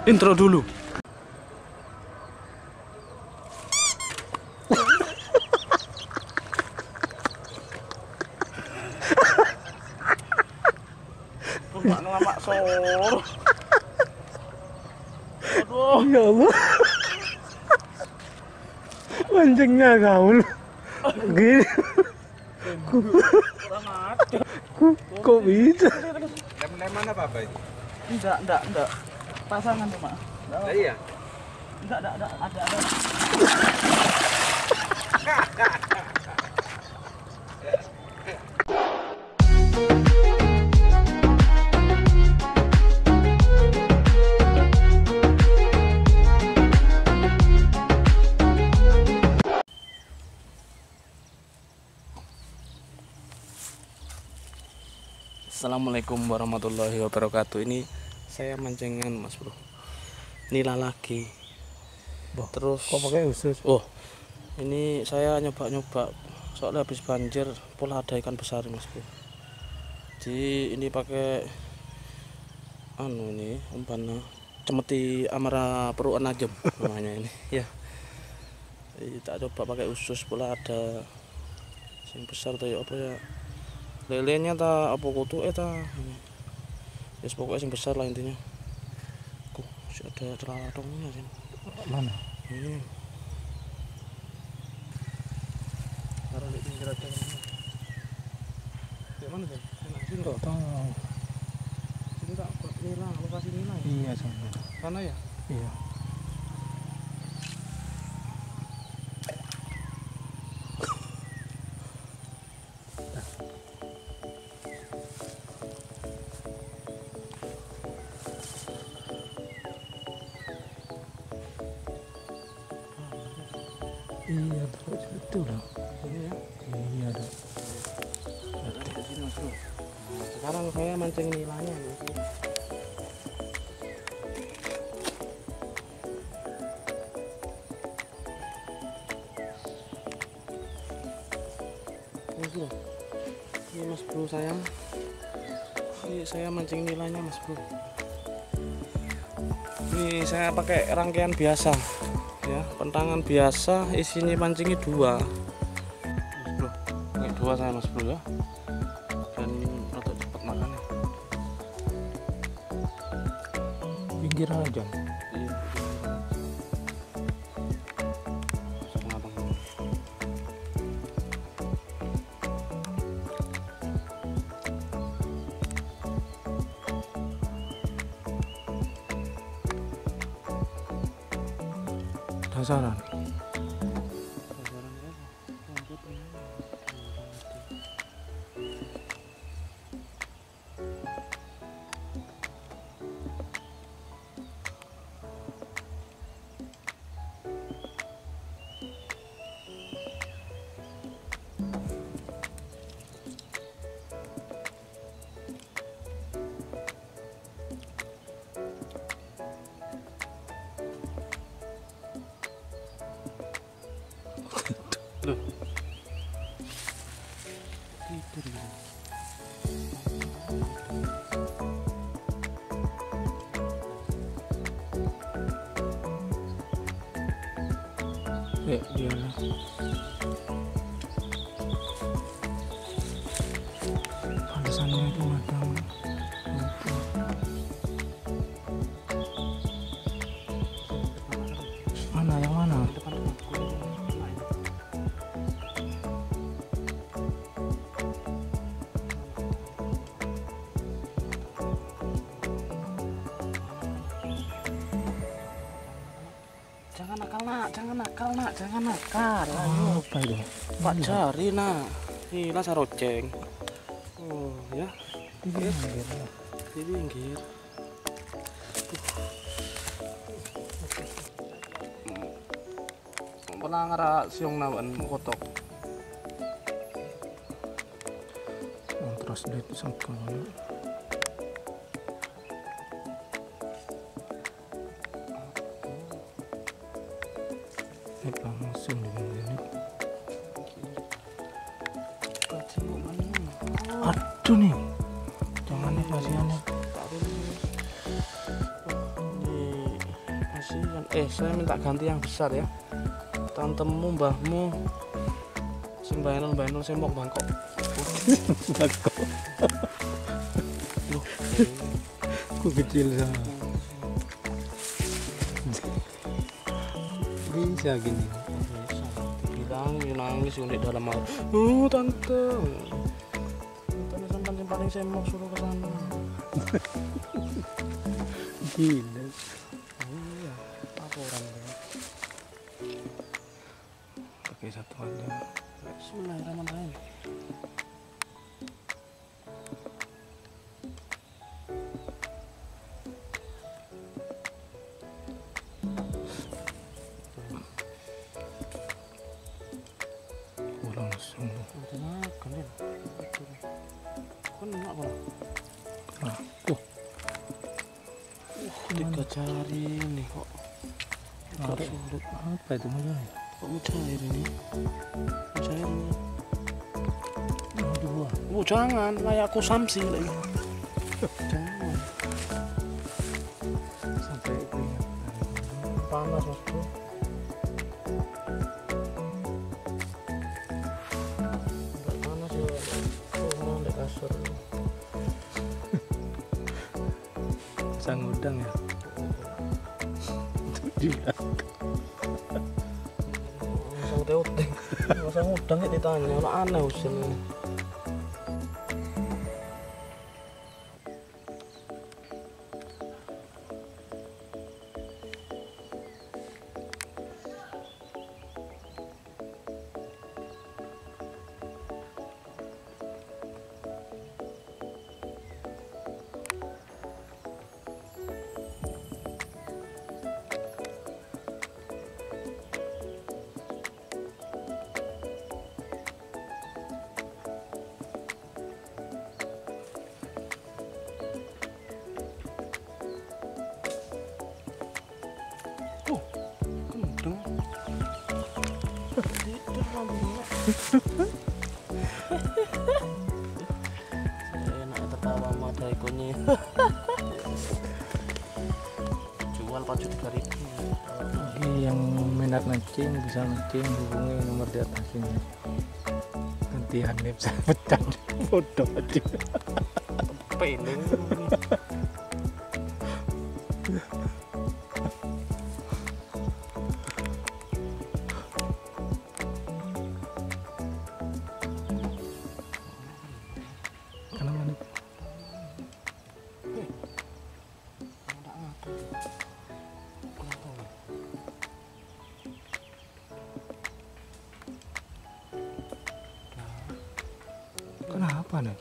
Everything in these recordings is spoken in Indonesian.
Intro dulu. Ngamak sor. Aduh, Ya Allah. Mancingnya gaul. Gini. kurang ajar. Kok bisa? Lem-leman apa ini? Enggak. Pasangan cuma. Iya. Enggak, ada. Assalamualaikum warahmatullahi wabarakatuh. Ini saya mancingan mas bro, nila lagi. Terus Kok pakai usus? oh ini saya nyoba soalnya habis banjir pola ada ikan besar mas bro. Jadi ini pakai ini umpan cemeti amara peruan ajem namanya ini ya. Jadi tak coba pakai usus pola ada yang besar tuh apa ya, lelenya ta apa kutu ta ya, pokoknya yang besar lah intinya. Masih ada celatongnya sih. Mana? Ini taruh di pinggir aja. Di mana sih? Enak sih enggak Tahu. sini tak buat nila, lokasi nila ya? Iya sama. Sana ya? Iya. Iya, terus betul lah. Ini ya? Iya, ada. Di sini mas bro. Nah, sekarang saya mancing nilanya mas bro. Ini mas bro sayang. Ini saya mancing nilanya mas bro. Ini saya pakai rangkaian biasa ya, pentangan biasa, isinya mancingnya 2 mas bro. Ini 2 saya mas bro ya, dan rada cepat makannya. Pinggir aja. Iya. Setengah bang. Dasaran. Loh. Tidur ya. Dia lah. Pantesannya itu madam. Mana yang mana? Jangan nakal. Ayo, Apa itu? Pak cari nak. Nila saroceng. Oh ya, Di pinggir. di pinggir. Pernah ngara siung nawan kotok. Terus dia sangkal. Ini langsung di sini. Aduh nih, jangan nih kasihannya. Ini kasihan. Saya minta ganti yang besar ya. Tantemu, mbahmu, sing bayanul saya mau bangkok. Bangkok. Loh, Aku kecil sama. Bisa gini. bilang nangis unik dalam maut. Tante. Tante paling saya mau suruh ke sana. Gila. Iya, apa orangnya? Pakai satu aja. Bismillahirrahmanirrahim. Langsung. Makan ya. Kan enak kok. Tuh. 3 jari nih kok. Agak sulit. Apa itu namanya? Kok mujair ini? Mujair ini. Dibuang. Jangan, layakku samsi lagi. Jangan. Sampai keringat. Panas mas bro. Enggak panas ya. Mau di kasur. Sang udang ya. Dia. Langsung teuteng. Langsung udang ya ditanya. Lah aneh usil. Gendeng. Tidur lambungnya. Enak tertawa sama ada ikonnya. Jual 4.300. Oke, yang minat mancing bisa mancing, hubungi nomor di atas ini. Nanti Hanif saya pecat. Bodoh aja. Pening. Kenapa nih? Kenapa nih?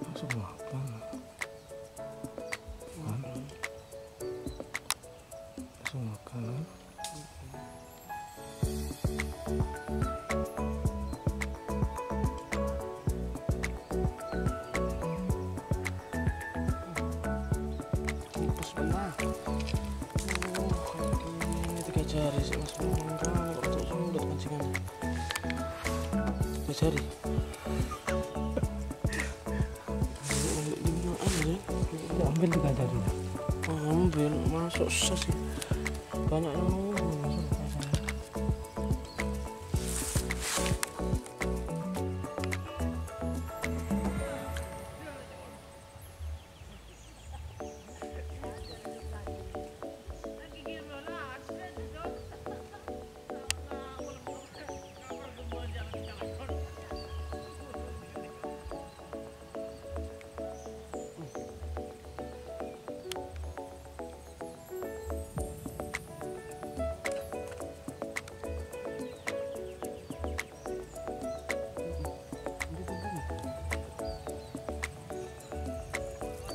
Langsung makan. Langsung makan. Bismillah. Ini 3 jari sih mas. Kok tuh sulit mancingannya. 3 jari. Ambil 3 jari. Ambil masuk susah sih. Banyak yang nunggu.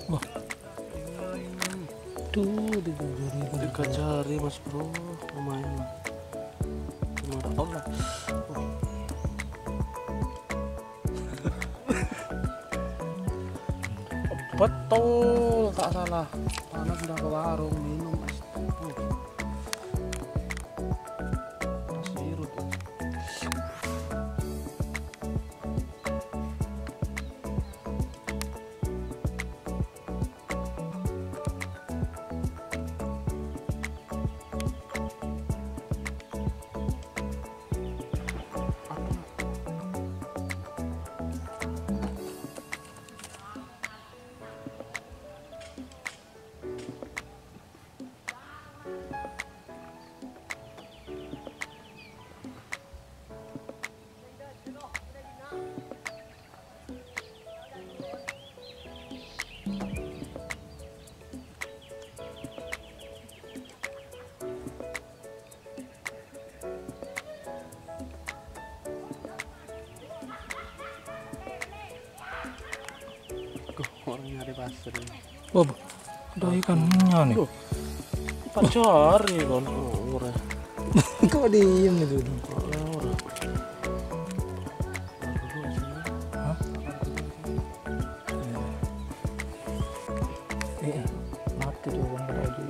Wah. Tuh, 3 jari mas bro, lumayan lah. Allah. Betul, tak salah. Panas udah ke warung minum es teh. Es sirup. Orang nyari pasir. Wah, ada ikannya nih. Pacari kan. Ora. Kok diem itu? Ora. Hah? Iya. Mati tuh kan kalau di.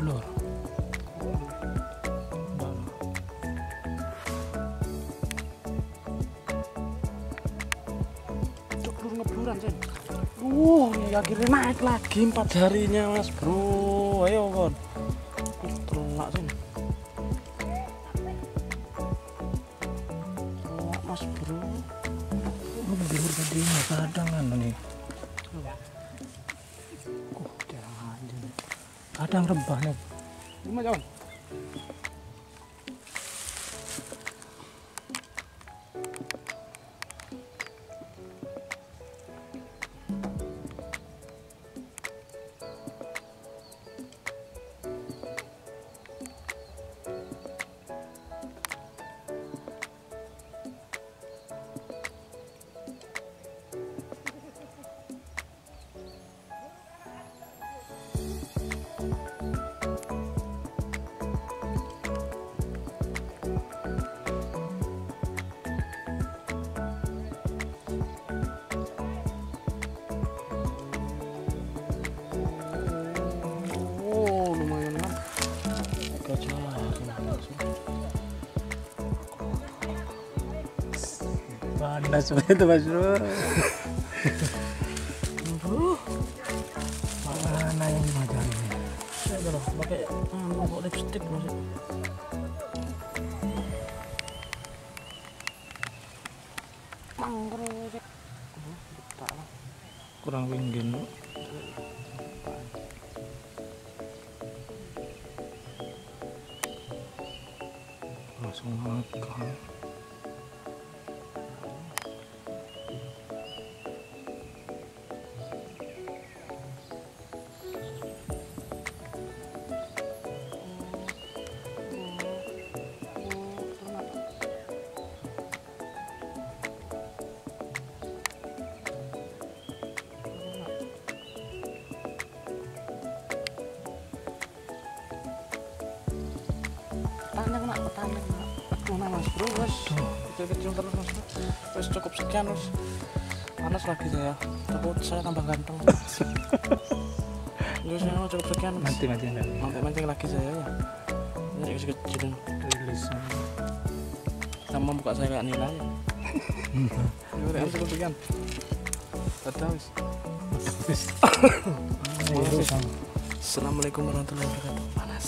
Blur. Cuk blur-ngebluran, Sen. Ini akhirnya naik lagi 4 harinya, Mas Bro. Ayo, kon. Terlak, Sen. Terlak, Mas Bro. Blur tadi kadang kan nih. Jarang aja. Kadang rebah nih. Gimana, kawan? Panas seperti itu, Mas Bro. Mana yang macam ini? Saya udah pakai kok lipstick masih. Mangkro. Kurang winggin. Langsung makan. Petani nak. Mana Mas Bro, wes kecil-kecil terus Mas Bro. Wes cukup sekian wes. Panas lagi saya. Takut saya tambah ganteng. Terus saya cukup sekian. Nanti mancing lagi. Nanti mancing lagi saya ya. Ini kecil-kecil. Rilis. Sama buka saya kayak nila ya. Udah cukup sekian. Dadah wes. Assalamualaikum warahmatullahi wabarakatuh. Panas.